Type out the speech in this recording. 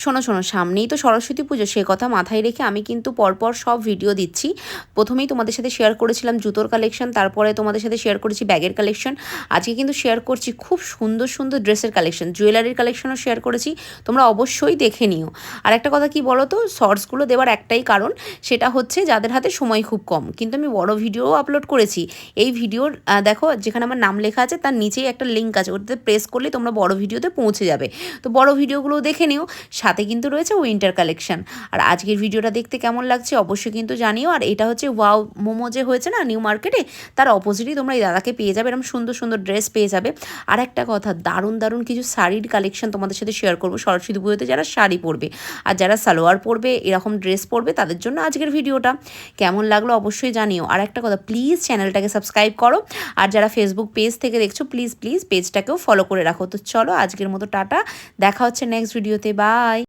শোনো, শোনো, সামনেই তো সরস্বতী পুজো, সে কথা মাথায় রেখে আমি কিন্তু পরপর সব ভিডিও দিচ্ছি। প্রথমেই তোমাদের সাথে শেয়ার করেছিলাম জুতোর কালেকশন, তারপরে তোমাদের সাথে শেয়ার করেছি ব্যাগের কালেকশন। আজকে কিন্তু শেয়ার করছি খুব সুন্দর সুন্দর ড্রেসের কালেকশন, জুয়েলারির কালেকশনও শেয়ার করেছি। তোমরা অবশ্যই দেখে নিও। আর একটা কথা কি বলো তো, শর্টসগুলো দেওয়ার একটাই কারণ, সেটা হচ্ছে যাদের হাতে সময় খুব কম। কিন্তু আমি বড় ভিডিওও আপলোড করেছি। এই ভিডিওর দেখো, যেখানে আমার নাম লেখা আছে তার নিচেই একটা লিঙ্ক আছে, ওটাতে প্রেস করলে তোমরা বড় ভিডিওতে পৌঁছে যাবে। তো বড় ভিডিওগুলো দেখে নিও। সাথে কিন্তু রয়েছে উইন্টার কালেকশন। আর আজকের ভিডিওটা দেখতে কেমন লাগছে অবশ্যই কিন্তু জানিও। আর এটা হচ্ছে ওয়াও মোমো যে হয়েছে না নিউ মার্কেটে, তার অপোজিটই তোমরা এই দাদাকে পেয়ে যাবে, এরকম সুন্দর সুন্দর ড্রেস পেয়ে যাবে। আর একটা কথা, দারুণ দারুণ কিছু শাড়ির কালেকশন তোমাদের সাথে শেয়ার করবো সরস্বতী পুজোতে যারা শাড়ি পরবে আর যারা সালোয়ার পরবে, এরকম ড্রেস পরবে, তাদের জন্য আজকের ভিডিওটা। কেমন লাগলো অবশ্যই জানিও। আর একটা কথা, প্লিজ চ্যানেলটাকে সাবস্ক্রাইব করো। আর যারা ফেসবুক পেজ থেকে দেখছো, প্লিজ প্লিজ পেজটাকেও ফলো করে রাখো। তো চলো আজকের মতো টাটা, দেখা হচ্ছে নেক্সট ভিডিওতে, বাই।